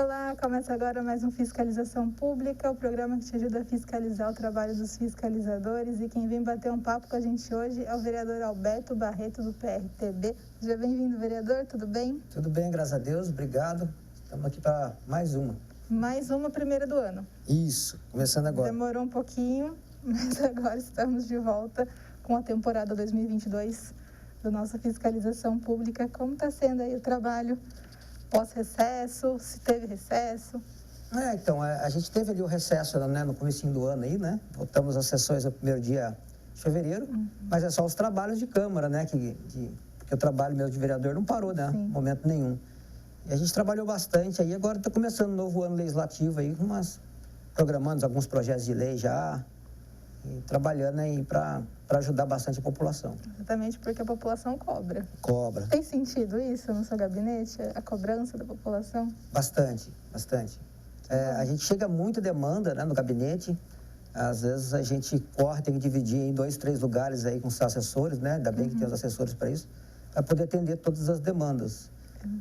Olá, começa agora mais um Fiscalização Pública, o programa que te ajuda a fiscalizar o trabalho dos fiscalizadores. E quem vem bater um papo com a gente hoje é o vereador Alberto Barreto, do PRTB. Seja bem-vindo, vereador, tudo bem? Tudo bem, graças a Deus, obrigado. Estamos aqui para mais uma. Mais uma, primeira do ano. Isso, começando agora. Demorou um pouquinho, mas agora estamos de volta com a temporada 2022 da nossa Fiscalização Pública. Como está sendo aí o trabalho pós-recesso, se teve recesso? Então, a gente teve ali o recesso, né, no comecinho do ano aí, né? Voltamos às sessões no primeiro dia de fevereiro, mas é só os trabalhos de Câmara, né? Porque o trabalho meu de vereador não parou, né? Em momento nenhum. E a gente trabalhou bastante aí, agora está começando um novo ano legislativo aí, programando alguns projetos de lei já, e trabalhando aí para ajudar bastante a população. Exatamente, porque a população cobra. Cobra. Tem sentido isso no seu gabinete, a cobrança da população? Bastante, bastante. A gente chega muita demanda, né, no gabinete. Às vezes a gente corre, tem que dividir em 2, 3 lugares aí com os assessores, né? Ainda bem que tem os assessores para isso, para poder atender todas as demandas.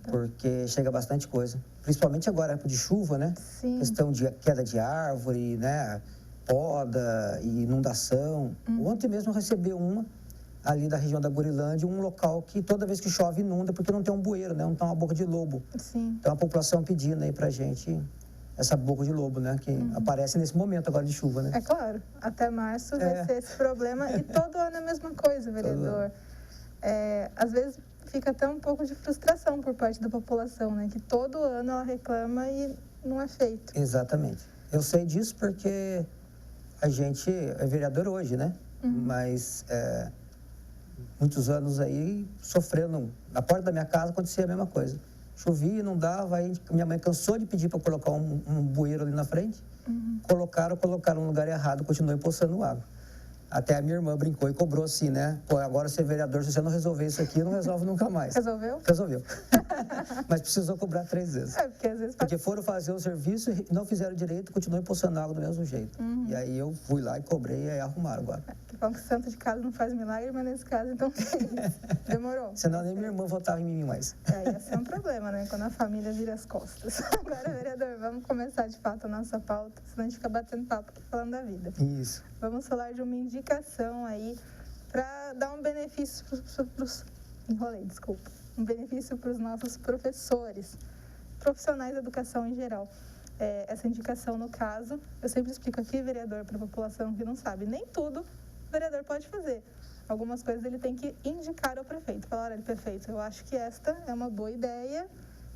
Porque chega bastante coisa. Principalmente agora, época de chuva, né? Sim. Questão de queda de árvore, né? Poda e inundação. Ontem mesmo eu recebi uma ali da região da Gurilândia, um local que toda vez que chove inunda, porque não tem um bueiro, né? Não tem uma boca de lobo. Sim. Então a população pedindo aí pra gente essa boca de lobo, né? Que aparece nesse momento agora de chuva, né? É claro, até março vai ser esse problema e todo ano é a mesma coisa, vereador. Às vezes fica até um pouco de frustração por parte da população, né? Que todo ano ela reclama e não é feito. Exatamente. Eu sei disso porque a gente é vereador hoje, né? Mas muitos anos aí sofrendo. Na porta da minha casa acontecia a mesma coisa. Chovia, não dava, aí minha mãe cansou de pedir para colocar um bueiro ali na frente. Colocaram no lugar errado, continuou empoçando água. Até a minha irmã brincou e cobrou assim, né? Pô, agora ser vereador, se você não resolver isso aqui, não resolve nunca mais. Resolveu? Resolveu. Mas precisou cobrar 3 vezes. Porque às vezes... Porque foram fazer o serviço, não fizeram direito, continuou empoçando água do mesmo jeito. E aí eu fui lá e cobrei e aí arrumaram agora. Que bom que santo de casa não faz milagre, mas nesse caso, então, demorou. Senão nem minha irmã votava em mim mais. Ia ser um problema, né? Quando a família vira as costas. Agora, vereador, vamos começar de fato a nossa pauta, senão a gente fica batendo papo aqui falando da vida. Isso. Vamos falar de uma indicação aí para dar um benefício para os... Enrolei, desculpa. Um benefício para os nossos professores, profissionais da educação em geral. Essa indicação, no caso, eu sempre explico aqui, vereador, para a população que não sabe, nem tudo o vereador pode fazer. Algumas coisas ele tem que indicar ao prefeito. Falar, olha, prefeito, eu acho que esta é uma boa ideia,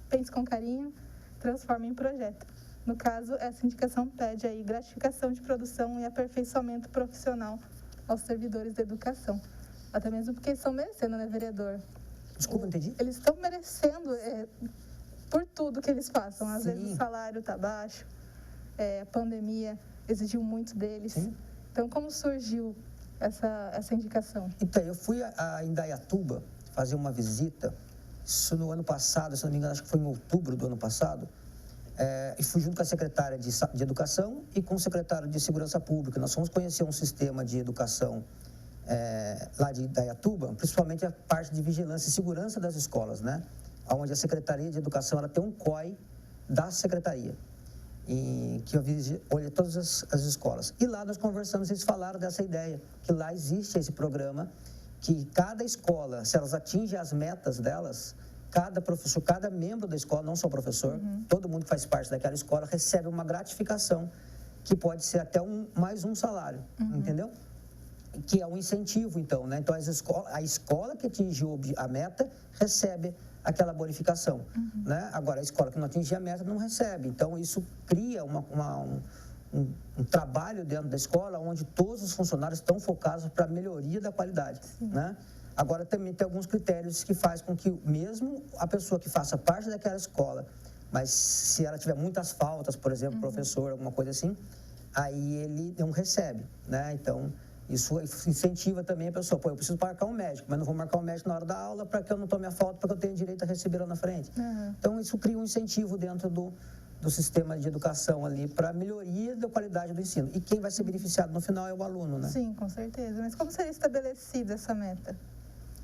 pense com carinho, transforme em projeto. No caso, essa indicação pede aí gratificação de produção e aperfeiçoamento profissional aos servidores da educação. Até mesmo porque eles estão merecendo, né, vereador? Desculpa, não entendi. Eles estão merecendo por tudo que eles façam. Às vezes o salário está baixo, a pandemia exigiu muito deles. Sim. Então, como surgiu essa indicação? Então, eu fui a Indaiatuba fazer uma visita, isso no ano passado, se não me engano, acho que foi em outubro do ano passado, e fui junto com a secretária de Educação e com o secretário de Segurança Pública. Nós fomos conhecer um sistema de educação lá de Indaiatuba, principalmente a parte de vigilância e segurança das escolas, né? Onde a Secretaria de Educação ela tem um COI da Secretaria, que olha todas as escolas. E lá nós conversamos, eles falaram dessa ideia, que lá existe esse programa, que cada escola, se elas atingem as metas delas, cada professor, cada membro da escola, não só o professor, todo mundo que faz parte daquela escola recebe uma gratificação, que pode ser até mais um salário, entendeu? Que é um incentivo, então, né? Então, a escola que atingiu a meta recebe aquela bonificação, né? Agora, a escola que não atingir a meta não recebe. Então, isso cria um trabalho dentro da escola onde todos os funcionários estão focados para a melhoria da qualidade, né? Agora, também tem alguns critérios que faz com que mesmo a pessoa que faça parte daquela escola, mas se ela tiver muitas faltas, por exemplo, professor, alguma coisa assim, aí ele não recebe, né? Então, isso incentiva também a pessoa. Pô, eu preciso marcar um médico, mas não vou marcar um médico na hora da aula para que eu não tome a falta, para que eu tenha direito a receber lá na frente. Então, isso cria um incentivo dentro do sistema de educação ali para a melhoria da qualidade do ensino. E quem vai ser beneficiado no final é o aluno, né? Sim, com certeza. Mas como seria estabelecida essa meta?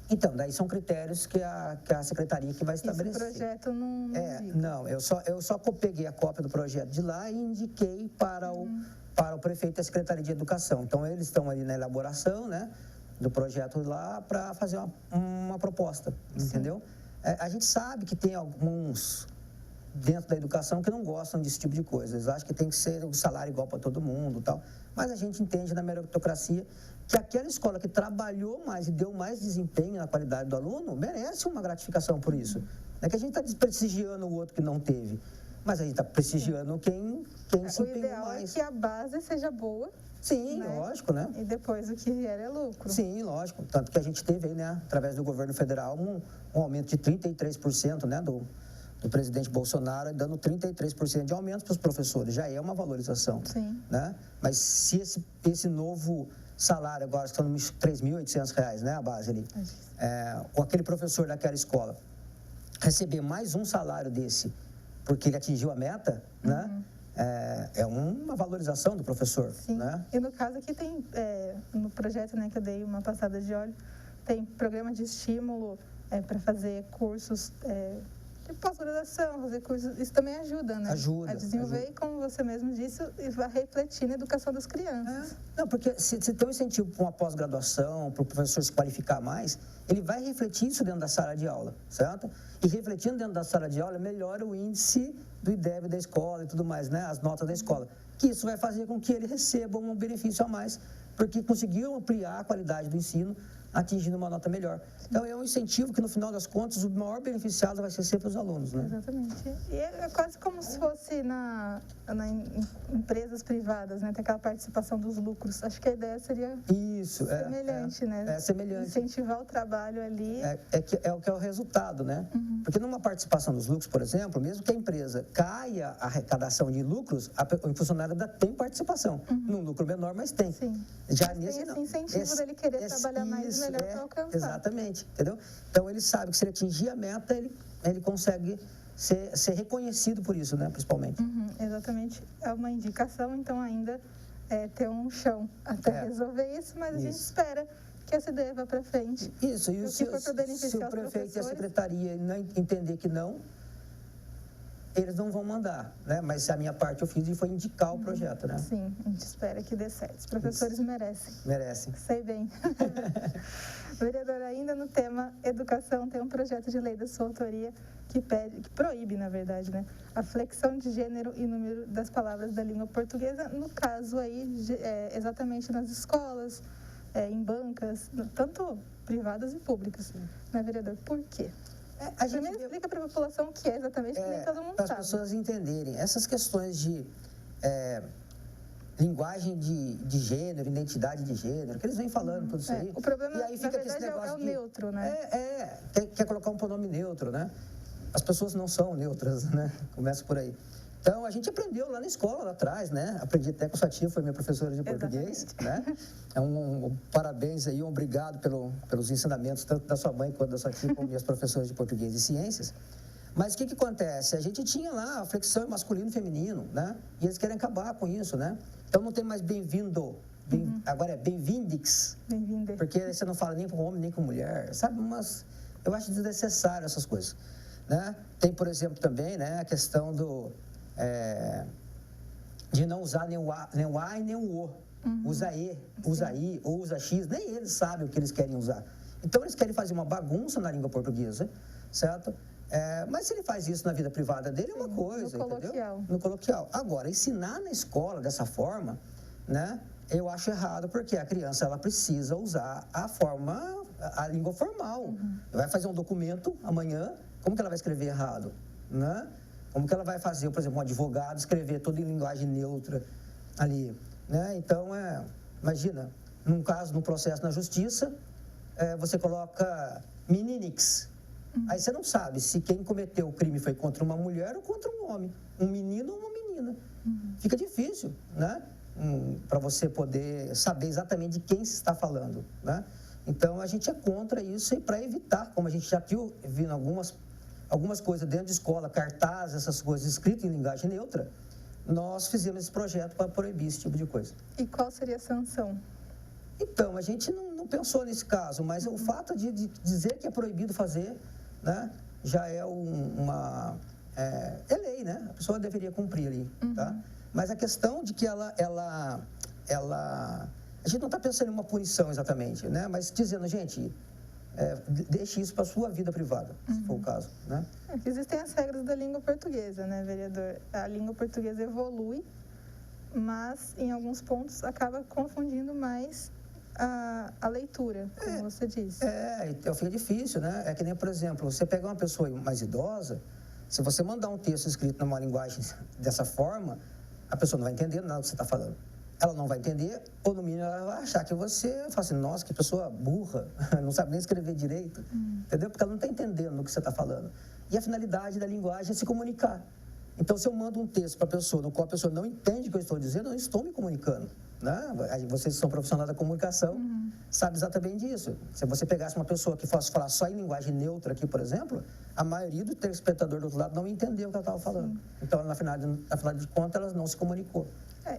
Então, daí são critérios que a secretaria que vai estabelecer. Esse projeto não indica. Não, eu só peguei a cópia do projeto de lá e indiquei para o prefeito e a Secretaria de Educação. Então, eles estão ali na elaboração, né, do projeto lá para fazer uma proposta, entendeu? A gente sabe que tem alguns dentro da educação que não gostam desse tipo de coisa. Eles acham que tem que ser um salário igual para todo mundo e tal. Mas a gente entende na meritocracia que aquela escola que trabalhou mais e deu mais desempenho na qualidade do aluno merece uma gratificação por isso. Não é que a gente está desprestigiando o outro que não teve, mas a gente está prestigiando quem se empenhou mais. O ideal é que a base seja boa. Sim, né? Lógico, né? E depois o que vier é lucro. Sim, lógico. Tanto que a gente teve aí, né, através do governo federal, um aumento de 33%, né, do presidente Bolsonaro, dando 33% de aumento para os professores. Já é uma valorização. Sim. Né? Mas se esse novo salário, agora estão R$ 3.800, né, a base ali, ou aquele professor daquela escola receber mais um salário desse, porque ele atingiu a meta, né? É uma valorização do professor. Sim. Né? E no caso aqui tem, no projeto, né, que eu dei uma passada de olho, tem programa de estímulo para fazer cursos de pós-graduação, fazer cursos. Isso também ajuda, né? Ajuda. A desenvolver, e como você mesmo disse, e vai refletir na educação das crianças. Não, porque se tem um incentivo para uma pós-graduação, para o professor se qualificar mais, ele vai refletir isso dentro da sala de aula, certo? E refletindo dentro da sala de aula, melhora o índice do IDEB da escola e tudo mais, né? As notas da escola. Que isso vai fazer com que ele receba um benefício a mais, porque conseguiu ampliar a qualidade do ensino, atingindo uma nota melhor. Então, é um incentivo que, no final das contas, o maior beneficiado vai ser sempre os alunos, né? Exatamente. E é quase como se fosse em empresas privadas, né? Tem aquela participação dos lucros. Acho que a ideia seria semelhante, né? É semelhante. Incentivar o trabalho ali. É o que é o resultado, né? Porque numa participação dos lucros, por exemplo, mesmo que a empresa caia a arrecadação de lucros, o funcionário ainda tem participação. Num lucro menor, mas tem. Sim. Já mas nesse, tem esse incentivo dele querer trabalhar mais e melhor para alcançar. Exatamente, entendeu? Então, ele sabe que se ele atingir a meta, ele consegue ser reconhecido por isso, né, principalmente. Exatamente. É uma indicação, então ainda ter um chão até resolver isso, mas a gente espera que essa ideia vá para frente. Isso, e se o prefeito e a secretaria não entender que não, eles não vão mandar, né? Mas a minha parte eu fiz e foi indicar o projeto, né? Sim, a gente espera que dê certo. Os professores merecem. Merecem. Sei bem. Vereadora, ainda no tema educação, tem um projeto de lei da sua autoria que proíbe, na verdade, né, a flexão de gênero e número das palavras da língua portuguesa, no caso aí, exatamente nas escolas, em bancas, tanto privadas e públicas. Né, vereador? Por quê? Primeiro explica para a população o que é exatamente, que nem todo mundo sabe. Para as pessoas entenderem. Essas questões de linguagem de gênero, identidade de gênero, que eles vêm falando tudo isso aí. O problema, e aí fica na verdade, é o neutro, né? Quer colocar um pronome neutro, né? As pessoas não são neutras, né? Começa por aí. Então, a gente aprendeu lá na escola, lá atrás, né? Aprendi até com a sua tia, foi minha professora de português, né? Parabéns aí, obrigado pelos ensinamentos, tanto da sua mãe quanto da sua tia, como minhas professoras de português e ciências. Mas o que acontece? A gente tinha lá a flexão masculino e feminino, né? E eles querem acabar com isso, né? Então, não tem mais bem-vindo, agora é bem-vindix. Bem-vindo. Porque você não fala nem com homem, nem com mulher, sabe? Eu acho desnecessário essas coisas, né? Tem, por exemplo, também, né, a questão de não usar nem o A e nem o O. Usa E, usa I ou usa X, nem eles sabem o que eles querem usar. Então, eles querem fazer uma bagunça na língua portuguesa, certo? Mas se ele faz isso na vida privada dele, é uma coisa, no coloquial. Entendeu? No coloquial. Agora, ensinar na escola dessa forma, né, eu acho errado, porque a criança ela precisa usar a língua formal. Vai fazer um documento amanhã, como que ela vai escrever errado? Né? Como que ela vai fazer, por exemplo, um advogado escrever tudo em linguagem neutra ali, né? Então, imagina, num processo na justiça, você coloca meninix. Aí você não sabe se quem cometeu o crime foi contra uma mulher ou contra um homem, um menino ou uma menina. Fica difícil, né? Para você poder saber exatamente de quem se está falando, né? Então, a gente é contra isso e para evitar, como a gente já viu algumas coisas dentro de escola, cartazes, essas coisas escritas em linguagem neutra, nós fizemos esse projeto para proibir esse tipo de coisa. E qual seria a sanção? Então, a gente não não pensou nesse caso, mas o fato de dizer que é proibido fazer, né, já é é lei, né? A pessoa deveria cumprir ali, tá? Mas a questão de que a gente não está pensando em uma punição exatamente, né? Mas dizendo, gente, deixe isso para a sua vida privada, se for o caso, né? Existem as regras da língua portuguesa, né, vereador? A língua portuguesa evolui, mas em alguns pontos acaba confundindo mais a leitura, como você disse. Então fica difícil, né? É que nem, por exemplo, você pegar uma pessoa mais idosa, se você mandar um texto escrito numa linguagem dessa forma, a pessoa não vai entender nada do que você está falando. Ela não vai entender, ou no mínimo ela vai achar que você fala assim, nossa, que pessoa burra, não sabe nem escrever direito, entendeu? Porque ela não está entendendo o que você está falando. E a finalidade da linguagem é se comunicar. Então, se eu mando um texto para a pessoa, no qual a pessoa não entende o que eu estou dizendo, eu não estou me comunicando, né? Vocês são profissionais da comunicação, sabem exatamente disso. Se você pegasse uma pessoa que fosse falar só em linguagem neutra aqui, por exemplo, a maioria do telespectador do outro lado não entendeu o que ela estava falando. Então, afinal de contas, ela não se comunicou.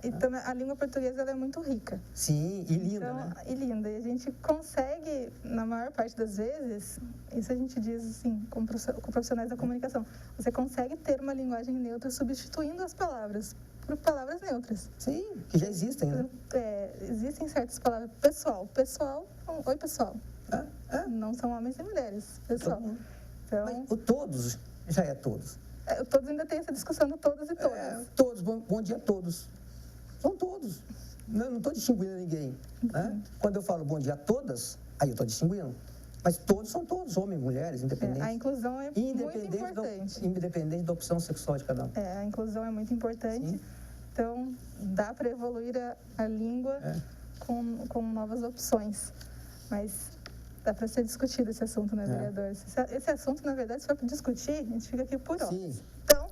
Então, a língua portuguesa ela é muito rica. Sim, e linda, então, né? E linda. E a gente consegue, na maior parte das vezes, isso a gente diz assim, com profissionais da comunicação, você consegue ter uma linguagem neutra substituindo as palavras por palavras neutras. Sim, que já existem, né? Existem certas palavras. Pessoal, oi pessoal. Não são homens e mulheres, pessoal. Então, mas o todos já é todos. Todos ainda tem essa discussão do todos e todas. Todos, bom dia a todos. São todos. Não estou distinguindo ninguém. Né? Quando eu falo bom dia a todas, aí eu estou distinguindo. Mas todos são todos, homens, mulheres, independente. A inclusão é muito importante. Independente da opção sexual de cada um. A inclusão é muito importante. Sim. Então, dá para evoluir a língua com novas opções. Mas dá para ser discutido esse assunto, né, vereador? Esse assunto, na verdade, se for para discutir, a gente fica aqui por horas. Sim. Então,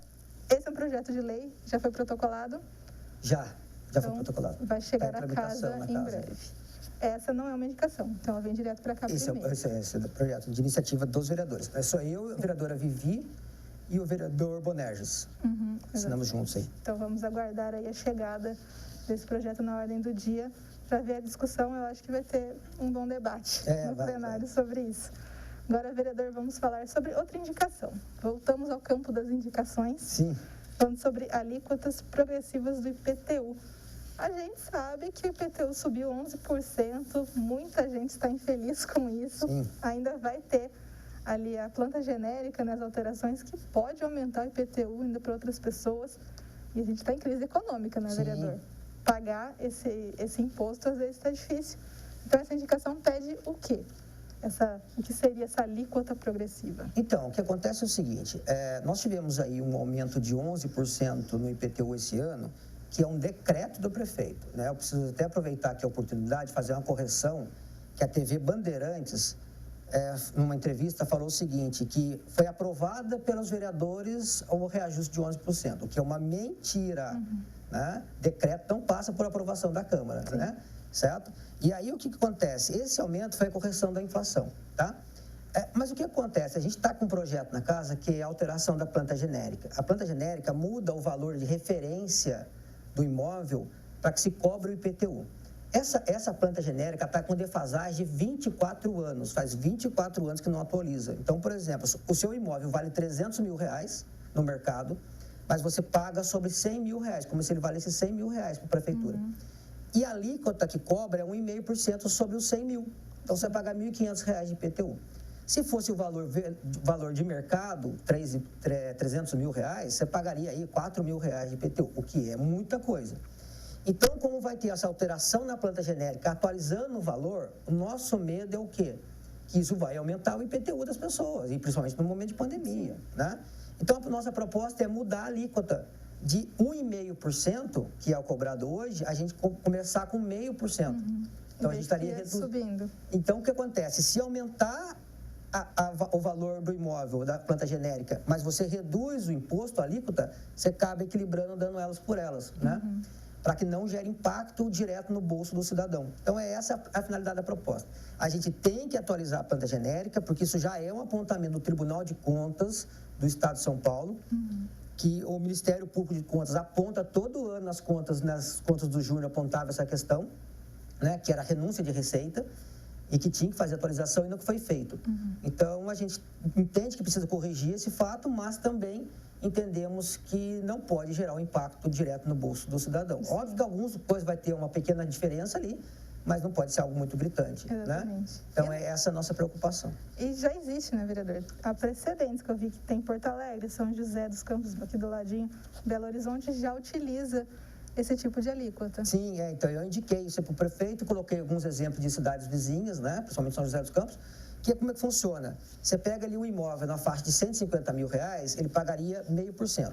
esse é um projeto de lei, já foi protocolado? Já foi protocolado. Vai chegar a casa em breve. Essa não é uma indicação, então ela vem direto para cá primeiro. Esse é o projeto de iniciativa dos vereadores. É só eu, a vereadora Vivi e o vereador Bonerges. Assinamos juntos aí. Então vamos aguardar aí a chegada desse projeto na ordem do dia para ver a discussão. Eu acho que vai ter um bom debate no plenário sobre isso. Agora, vereador, vamos falar sobre outra indicação. Voltamos ao campo das indicações. Sim. Falando sobre alíquotas progressivas do IPTU. A gente sabe que o IPTU subiu 11%, muita gente está infeliz com isso. Sim. Ainda vai ter ali a planta genérica nas alterações que pode aumentar o IPTU ainda para outras pessoas. E a gente está em crise econômica, né, vereador? Pagar esse imposto às vezes está difícil. Então, essa indicação pede o quê? O que seria essa alíquota progressiva? Então, o que acontece é o seguinte, nós tivemos aí um aumento de 11% no IPTU esse ano, que é um decreto do prefeito, né? Eu preciso até aproveitar aqui a oportunidade de fazer uma correção, que a TV Bandeirantes, numa entrevista, falou o seguinte, que foi aprovada pelos vereadores o reajuste de 11%, o que é uma mentira, né? Decreto não passa por aprovação da Câmara, né? Certo? E aí, o que acontece? Esse aumento foi a correção da inflação, tá? Mas o que acontece? A gente está com um projeto na casa que é a alteração da planta genérica. A planta genérica muda o valor de referência do imóvel para que se cobre o IPTU. Essa planta genérica está com defasagem de 24 anos, faz 24 anos que não atualiza. Então, por exemplo, o seu imóvel vale R$300 mil no mercado, mas você paga sobre R$100 mil, como se ele valesse R$100 mil para a prefeitura. E a alíquota que cobra é 1,5% sobre os 100 mil. Então, você vai pagar R$1.500 de IPTU. Se fosse o valor de mercado, R$300 mil, você pagaria aí R$4 mil de IPTU, o que é muita coisa. Então, como vai ter essa alteração na planta genérica, atualizando o valor, o nosso medo é o quê? Que isso vai aumentar o IPTU das pessoas, e principalmente no momento de pandemia, né? Então, a nossa proposta é mudar a alíquota de 1,5%, que é o cobrado hoje, a gente começar com 0,5%. Então, a gente estaria subindo. Então, o que acontece? Se aumentar o valor do imóvel, da planta genérica, mas você reduz o imposto, a alíquota, você acaba equilibrando, dando elas por elas, né? Para que não gere impacto direto no bolso do cidadão. Então, é essa a finalidade da proposta. A gente tem que atualizar a planta genérica, porque isso já é um apontamento do Tribunal de Contas do Estado de São Paulo, que o Ministério Público de Contas aponta todo ano nas contas do Júnior, apontava essa questão, né, que era a renúncia de receita. e que tinha que fazer atualização e não foi feito. Então, a gente entende que precisa corrigir esse fato, mas também entendemos que não pode gerar um impacto direto no bolso do cidadão. Sim. Óbvio que alguns depois vai ter uma pequena diferença ali, mas não pode ser algo muito gritante, né? Então, é essa a nossa preocupação. E já existe, né, vereador? Há precedentes que eu vi que tem Porto Alegre, São José dos Campos, aqui do ladinho, Belo Horizonte já utiliza esse tipo de alíquota. Sim, então eu indiquei isso para o prefeito, coloquei alguns exemplos de cidades vizinhas, né, principalmente São José dos Campos, que como é que funciona? Você pega ali um imóvel na faixa de R$150 mil, ele pagaria 0,5%.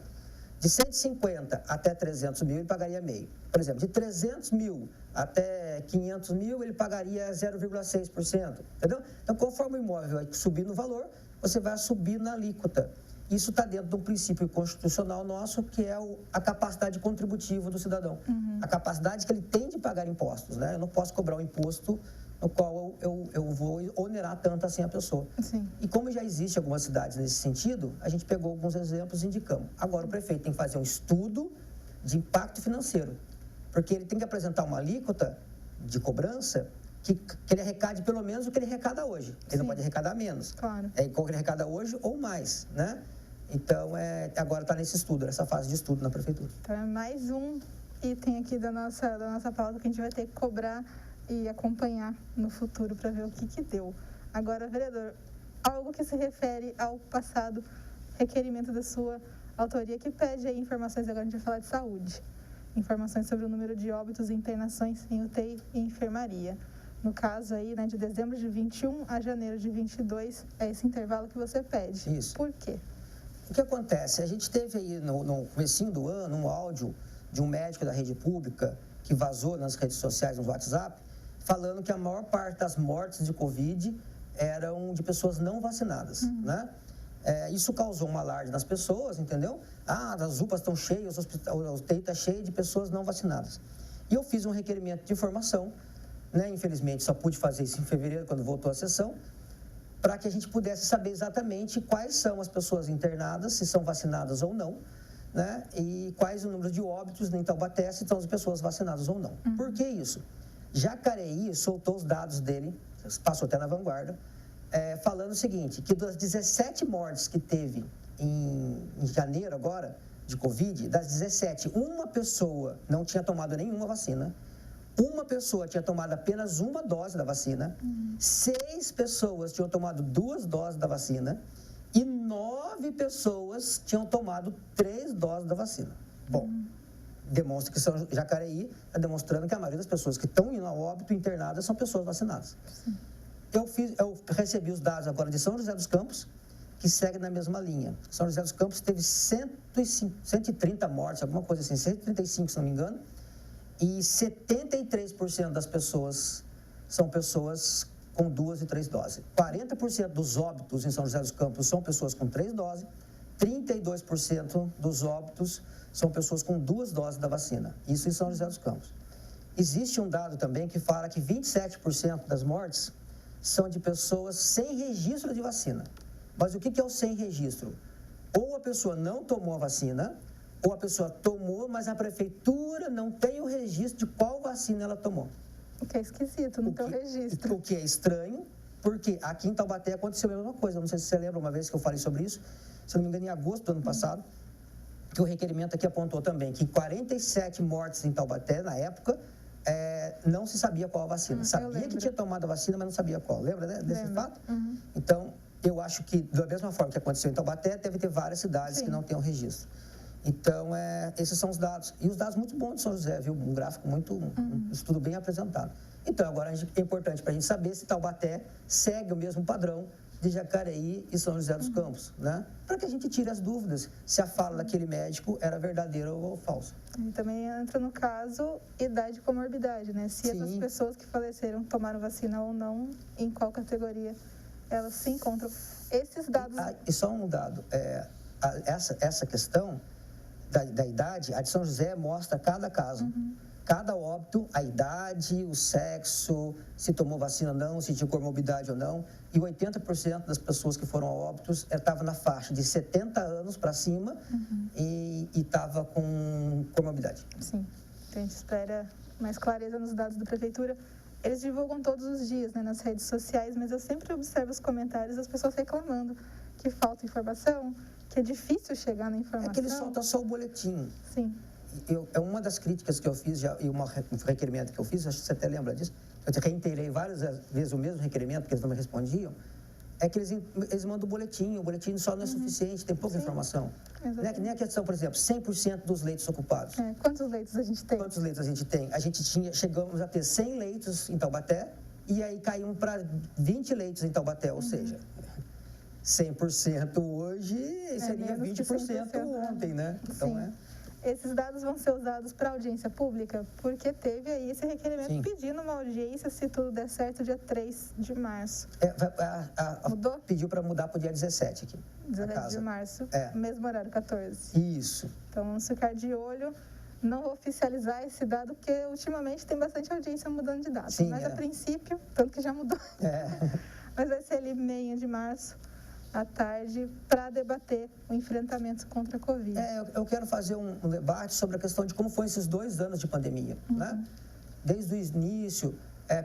De 150 até 300 mil, ele pagaria meio. Por exemplo, de 300 mil até 500 mil, ele pagaria 0,6%. Entendeu? Então, conforme o imóvel vai subir no valor, você vai subir na alíquota. Isso está dentro de um princípio constitucional nosso, que é a capacidade contributiva do cidadão. A capacidade que ele tem de pagar impostos, né? Eu não posso cobrar um imposto no qual eu vou onerar tanto assim a pessoa. Sim. E como já existe algumas cidades nesse sentido, a gente pegou alguns exemplos e indicamos. Agora, o prefeito tem que fazer um estudo de impacto financeiro, porque ele tem que apresentar uma alíquota de cobrança que ele arrecade pelo menos o que ele arrecada hoje. Ele não pode arrecadar menos. Claro. É igual que ele arrecada hoje ou mais, né? Então, agora está nesse estudo, nessa fase de estudo na prefeitura. Então, é mais um item aqui da nossa pauta que a gente vai ter que cobrar e acompanhar no futuro para ver o que deu. Agora, vereador, algo que se refere ao passado requerimento da sua autoria que pede aí informações, agora a gente vai falar de saúde. Informações sobre o número de óbitos e internações em UTI e enfermaria. No caso aí, né, de dezembro de 21 a janeiro de 22, é esse intervalo que você pede. Isso. Por quê? O que acontece? A gente teve aí no comecinho do ano um áudio de um médico da rede pública que vazou nas redes sociais, no WhatsApp, falando que a maior parte das mortes de Covid eram de pessoas não vacinadas, né? Isso causou um alarde nas pessoas, entendeu? As UPAs estão cheias, o UTI está cheio de pessoas não vacinadas. E eu fiz um requerimento de informação, né? Infelizmente só pude fazer isso em fevereiro, quando voltou a sessão, para que a gente pudesse saber exatamente quais são as pessoas internadas, se são vacinadas ou não, né? E quais o número de óbitos em Taubaté, se são as pessoas vacinadas ou não. Por que isso? Jacareí soltou os dados dele, passou até na Vanguarda, falando o seguinte, que das 17 mortes que teve em janeiro agora, de Covid, das 17, uma pessoa não tinha tomado nenhuma vacina, uma pessoa tinha tomado apenas uma dose da vacina, 6 pessoas tinham tomado 2 doses da vacina e 9 pessoas tinham tomado 3 doses da vacina. Bom, demonstra que São Jacareí está demonstrando que a maioria das pessoas que estão indo ao óbito internadas são pessoas vacinadas. Eu recebi os dados agora de São José dos Campos, que segue na mesma linha. São José dos Campos teve 130 mortes, alguma coisa assim, 135, se não me engano, e 73% das pessoas são pessoas com 2 e 3 doses. 40% dos óbitos em São José dos Campos são pessoas com 3 doses, 32% dos óbitos são pessoas com 2 doses da vacina. Isso em São José dos Campos. Existe um dado também que fala que 27% das mortes são de pessoas sem registro de vacina. Mas o que é o sem registro? Ou a pessoa não tomou a vacina, ou a pessoa tomou, mas a prefeitura não tem o registro de qual vacina ela tomou. O que é esquisito, não tem o registro. O que é estranho, porque aqui em Taubaté aconteceu a mesma coisa. Não sei se você lembra uma vez que eu falei sobre isso, se não me engano, em agosto do ano passado, que o requerimento aqui apontou também que 47 mortes em Taubaté, na época, não se sabia qual a vacina. Sabia que tinha tomado a vacina, mas não sabia qual. Lembra, né, desse fato? Então, eu acho que, da mesma forma que aconteceu em Taubaté, deve ter várias cidades que não têm o registro. Então, esses são os dados. E os dados muito bons de São José, viu? Um gráfico um estudo bem apresentado. Então, agora é importante para a gente saber se Taubaté segue o mesmo padrão de Jacareí e São José dos Campos, né? Para que a gente tire as dúvidas se a fala daquele médico era verdadeira ou falsa. E também entra no caso idade e comorbidade, né? Se essas pessoas que faleceram tomaram vacina ou não, em qual categoria elas se encontram. Esses dados... E só um dado, essa questão da idade, a de São José mostra cada caso. Cada óbito, a idade, o sexo, se tomou vacina ou não, se tinha comorbidade ou não. E 80% das pessoas que foram a óbitos estavam na faixa de 70 anos para cima e estava com comorbidade. Sim. Então, a gente espera mais clareza nos dados da Prefeitura. eles divulgam todos os dias, né, nas redes sociais, mas eu sempre observo os comentários das pessoas reclamando que falta informação, que é difícil chegar na informação. É que eles soltam só o boletim. Sim. É uma das críticas que eu fiz, e um requerimento que eu fiz, acho que você até lembra disso, eu reiterei várias vezes o mesmo requerimento, que eles não me respondiam, é que eles mandam o boletim só não é suficiente, tem pouca informação. Não é que nem a questão, por exemplo, 100% dos leitos ocupados. Quantos leitos a gente tem? Quantos leitos a gente tem? A gente chegamos a ter 100 leitos em Taubaté, e aí caímos para 20 leitos em Taubaté, ou seja, 100% hoje seria 20% ontem, né? Então, Esses dados vão ser usados para audiência pública, porque teve aí esse requerimento pedindo uma audiência, se tudo der certo, dia 3 de março. Mudou? Pediu para mudar para o dia 17 aqui. 17 de março, mesmo horário, 14. Isso. Então, vamos ficar de olho. Não vou oficializar esse dado, porque ultimamente tem bastante audiência mudando de data. Mas a princípio, tanto que já mudou. Mas vai ser ali meio de março, à tarde, para debater o enfrentamento contra a Covid. Eu quero fazer um debate sobre a questão de como foi esses 2 anos de pandemia, né? Desde o início,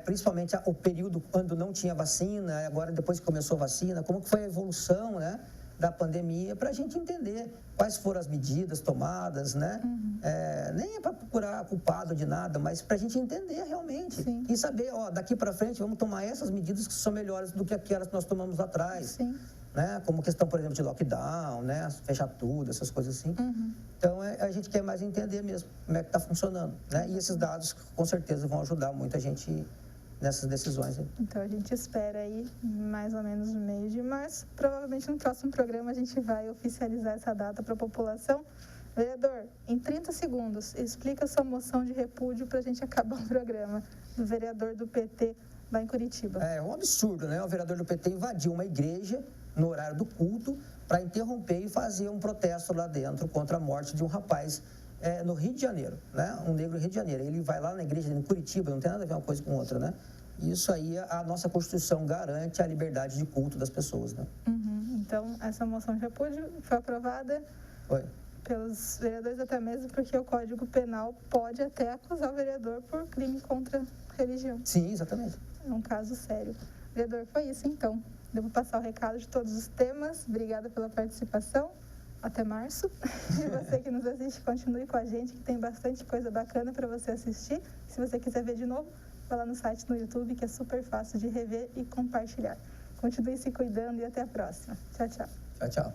principalmente o período quando não tinha vacina, agora depois que começou a vacina, como que foi a evolução, né, da pandemia, para a gente entender quais foram as medidas tomadas, né? Nem é para procurar culpado de nada, mas para a gente entender realmente e saber, daqui para frente vamos tomar essas medidas que são melhores do que aquelas que nós tomamos lá atrás. Né? Como questão, por exemplo, de lockdown, né? Fechar tudo, essas coisas assim. Então, a gente quer mais entender mesmo como é que está funcionando, né? E esses dados, com certeza, vão ajudar muito a gente nessas decisões. Então, a gente espera aí, mais ou menos no meio de março. Provavelmente, no próximo programa, a gente vai oficializar essa data para a população. Vereador, em 30 segundos, explica a sua moção de repúdio para a gente acabar o programa do vereador do PT lá em Curitiba. É um absurdo, né? O vereador do PT invadiu uma igreja no horário do culto para interromper e fazer um protesto lá dentro contra a morte de um rapaz no Rio de Janeiro, né? Um negro no Rio de Janeiro. Ele vai lá na igreja em Curitiba, não tem nada a ver uma coisa com outra, né? Isso aí, a nossa Constituição garante a liberdade de culto das pessoas, né? Então, essa moção de repúdio foi aprovada pelos vereadores, até mesmo porque o Código Penal pode até acusar o vereador por crime contra a religião. Sim, exatamente. É um caso sério. Vereador, foi isso então. Devo passar o recado de todos os temas. Obrigada pela participação. Até março. E você que nos assiste, continue com a gente, que tem bastante coisa bacana para você assistir. Se você quiser ver de novo, vai lá no site, no YouTube, que é super fácil de rever e compartilhar. Continue se cuidando e até a próxima. Tchau, tchau. Tchau, tchau.